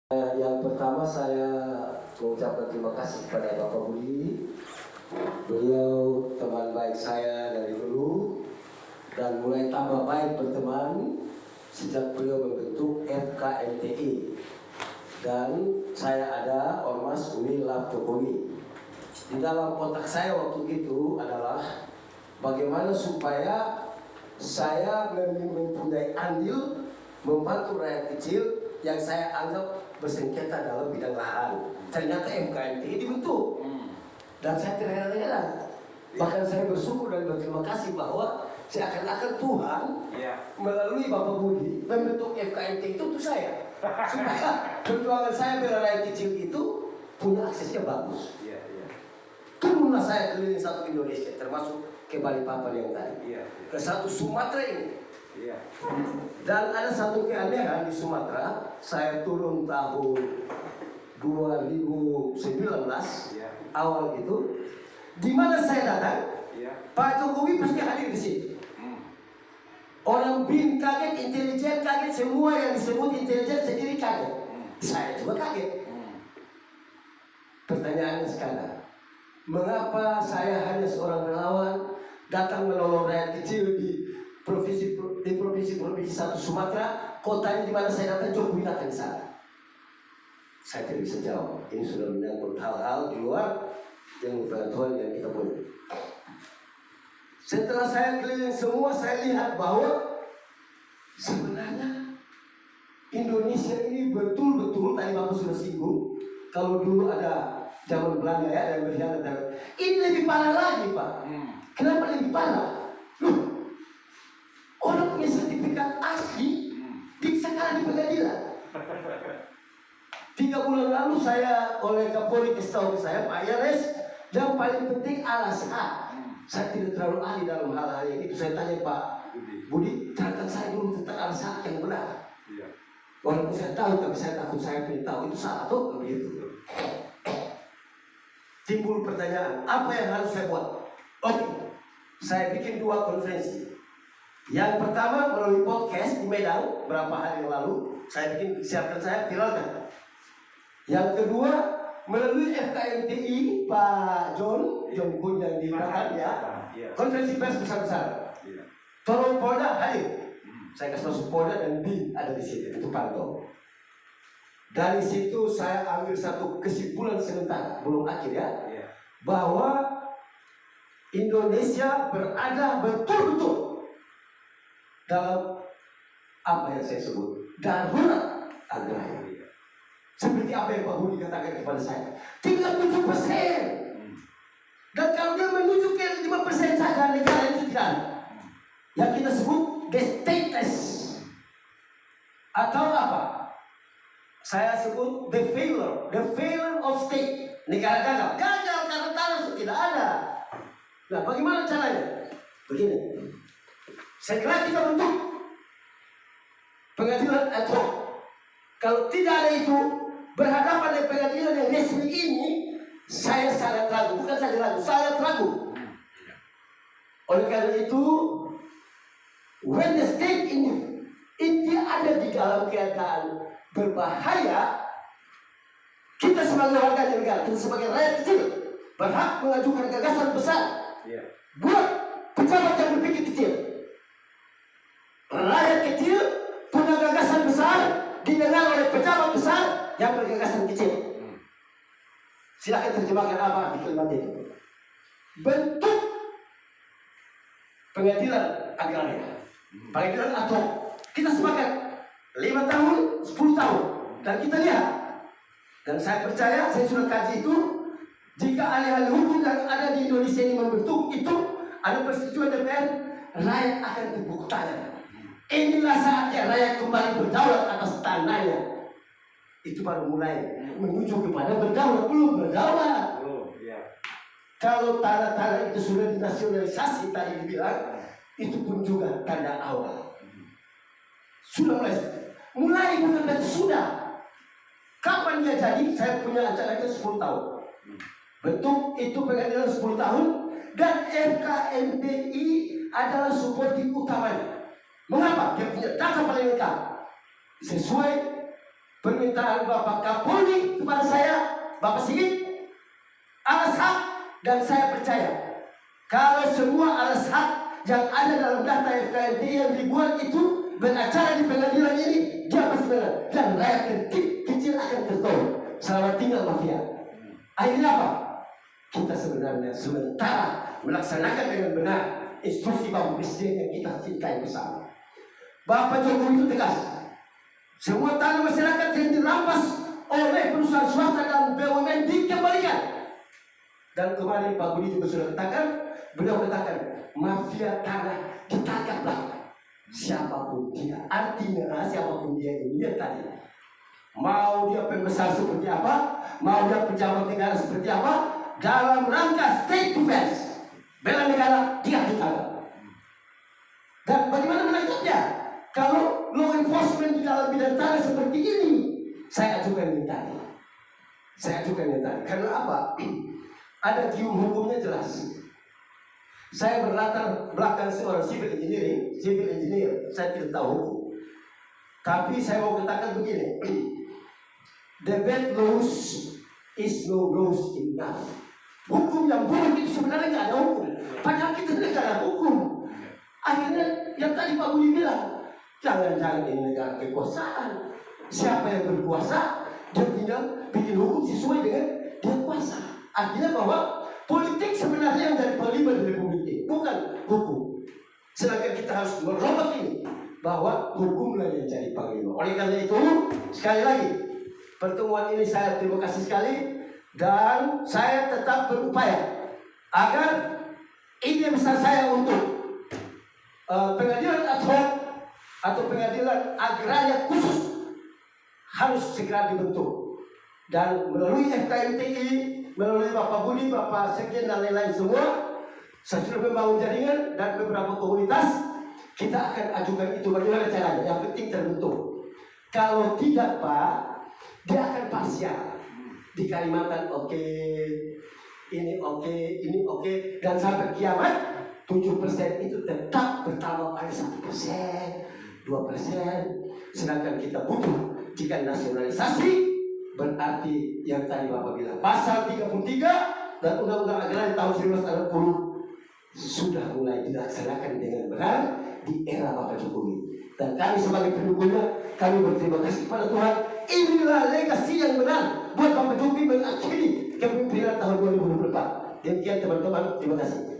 Yang pertama saya mengucapkan terima kasih kepada Bapak Budi. Beliau teman baik saya dari dulu dan mulai tambah baik berteman sejak beliau membentuk FKMTI. Dan saya ada Ormas Uni Lab Jokowi. Di dalam otak saya waktu itu adalah bagaimana supaya saya mempunyai andil membantu rakyat kecil yang saya anggap bersengketa dalam bidang lahan. Ternyata MKMTI dibentuk dan saya terheran-heran. Bahkan saya bersyukur dan berterima kasih bahwa seakan-akan Tuhan melalui Bapak Budi membentuk FKMTI itu untuk saya, supaya perjuangan saya bela rakyat kecil itu punya aksesnya bagus. Turunlah saya keliling satu Indonesia, termasuk ke Balikpapan yang tadi, ke satu Sumatera ini. Dan ada satu keanehan di Sumatera. Saya turun tahun 2019 awal itu, di mana saya datang, Pak Jokowi pasti hadir di sini. Orang BIN kaget, intelijen kaget, semua yang disebut intelijen sendiri kaget. Saya juga kaget. Pertanyaannya sekarang, mengapa saya hanya seorang relawan datang menolong rakyat kecil di provinsi satu Sumatera, kotanya di mana saya datang Jokowi datang di sana? Saya tidak bisa jawab. Ini sudah menyangkut hal-hal di luar ilmu pengetahuan yang kita punya. Setelah saya keliling semua, saya lihat bahwa sebenarnya Indonesia ini betul-betul, tadi Bapak sudah singgung, kalau dulu ada zaman Belanda ya, yang berkhianat, ini lebih parah lagi Pak. Kenapa lebih parah? Orang punya sertifikat asli sekarang di pengadilan. 3 bulan lalu saya oleh Kapolri kasih tahu ke saya, Pak Yanes, yang paling penting alasan. Saya tidak terlalu ahli dalam hal-hal yang itu. Saya tanya Pak Budi, terangkan saya dulu tentang alasan yang benar. Walaupun saya tahu, tapi saya takut saya pengen tahu itu salah tuh begitu. Timbul pertanyaan, apa yang harus saya buat? Oke, saya bikin 2 konferensi. Yang pertama melalui podcast di Medan berapa hari yang lalu, saya bikin, siapkan, saya viralkan. Yang kedua melalui FKMTI Pak John Kun yang di belakang ya, konferensi pers besar-besar. Tolong Polda hadir. Saya kasih masuk Polda dan BIN ada di situ, itu pantau. Dari situ saya ambil satu kesimpulan sementara, belum akhir ya, bahwa Indonesia berada betul-betul dalam apa yang saya sebut darurat agraria. Seperti apa yang Pak Budi katakan kepada saya, tinggal 7%. Dan kalau dia menuju ke 5% saja, negara itu tidak ada. Yang kita sebut the stateless, atau apa? Saya sebut the failure of state. Negara gagal karena tanah itu tidak ada. Nah, bagaimana caranya? Begini. Segera kita bentuk pengadilan ad hoc. Kalau tidak ada itu, berhadapan dengan pengadilan yang resmi ini, saya sangat ragu. Bukan saja ragu, sangat ragu. Oleh karena itu, when the state in India ada di dalam keadaan berbahaya, kita sebagai warga negara, kita sebagai rakyat kecil berhak mengajukan gagasan besar buat pejabat yang berpikir kecil. Rakyat kecil punya gagasan besar didengar oleh pejabat besar yang bergagasan kecil. Silakan terjemahkan apa arti kalimat itu. Bentuk pengadilan agraria, pengadilan ad hoc. Kita sepakat 5 tahun, 10 tahun, dan kita lihat. Dan saya percaya, saya sudah kaji itu, jika ahli-ahli hukum yang ada di Indonesia ini membentuk itu, ada persetujuan DPR, rakyat akan tepuk tangan. Inilah saatnya rakyat kembali berdaulat atas tanahnya. Itu baru mulai menuju kepada berdaulat, belum berdaulat. Kalau tanah-tanah itu sudah dinasionalisasi tadi dibilang, itu pun juga tanda awal. Sudah mulai bukan berarti sudah. Kapan dia jadi? Saya punya ancaman 10 tahun. Bentuk itu pengadilan 10 tahun, dan FKMTI adalah supporting utamanya. Mengapa? Dia punya data paling lengkap sesuai permintaan Bapak Kapolri kepada saya, Bapak Sigit, alas hak, dan saya percaya kalau semua alas hak yang ada dalam data FKMTI yang dibuat itu beracara di pengadilan ini, dia pasti benar, dan rakyat kecil akan tertolong. Selamat tinggal mafia. Akhirnya apa? Kita sebenarnya sementara melaksanakan dengan benar instruksi Bapak Presiden yang kita cintai bersama. Bapak Jokowi itu tegas. Semua tanah masyarakat yang dirampas oleh perusahaan swasta dan BUMN dikembalikan. Dan kemarin Pak Budi juga sudah katakan, beliau katakan mafia tanah ditangkaplah siapapun dia. Artinya siapapun dia ini dia tadi. Mau dia pembesar seperti apa, mau dia pejabat negara seperti apa, dalam rangka state defense, bela negara, dia ditangkap. Dan bagaimana menangkapnya? Kalau law enforcement di dalam bidang tanah seperti ini, saya ajukan tadi. Saya ajukan tadi. Karena apa? Ada gium hukumnya jelas. Saya berlatar belakang seorang civil engineer. Saya tidak tahu hukum. Tapi saya mau katakan begini. The bad laws is no laws enough. Hukum yang buruk itu sebenarnya nggak ada hukum. Padahal kita negara hukum. Akhirnya yang tadi Pak Budi bilang, jangan-jangan ini negara kekuasaan. Siapa yang berkuasa, dia tinggal bikin hukum sesuai dengan dia kuasa. Artinya bahwa politik sebenarnya yang dari panglima di Republik ini, bukan hukum. Sedangkan kita harus merubah ini, bahwa hukumlah yang jadi panglima. Oleh karena itu, sekali lagi, pertemuan ini saya terima kasih sekali, dan saya tetap berupaya agar ide besar saya untuk pengadilan ad hoc atau pengadilan agraria khusus harus segera dibentuk, dan melalui FKMTI, melalui Bapak Budi, Bapak Sekjen dan lain-lain semua, saya sudah membangun jaringan dan beberapa komunitas. Kita akan ajukan itu, bagaimana caranya. Yang penting terbentuk. Kalau tidak Pak, dia akan parsial. Di Kalimantan oke, ini oke, dan sampai kiamat 7% itu tetap bertambah pada 1%, 2%. Sedangkan kita butuh, jika nasionalisasi, berarti yang tadi Bapak bilang, pasal 33 dan Undang-Undang Agraria tahun 1960 sudah mulai dilaksanakan dengan benar di era Bapak Jokowi. Dan kami sebagai pendukungnya, kami berterima kasih kepada Tuhan. Inilah legasi yang benar buat Bapak Jokowi mengakhiri kepemimpinan tahun 2024. Demikian teman-teman, terima kasih.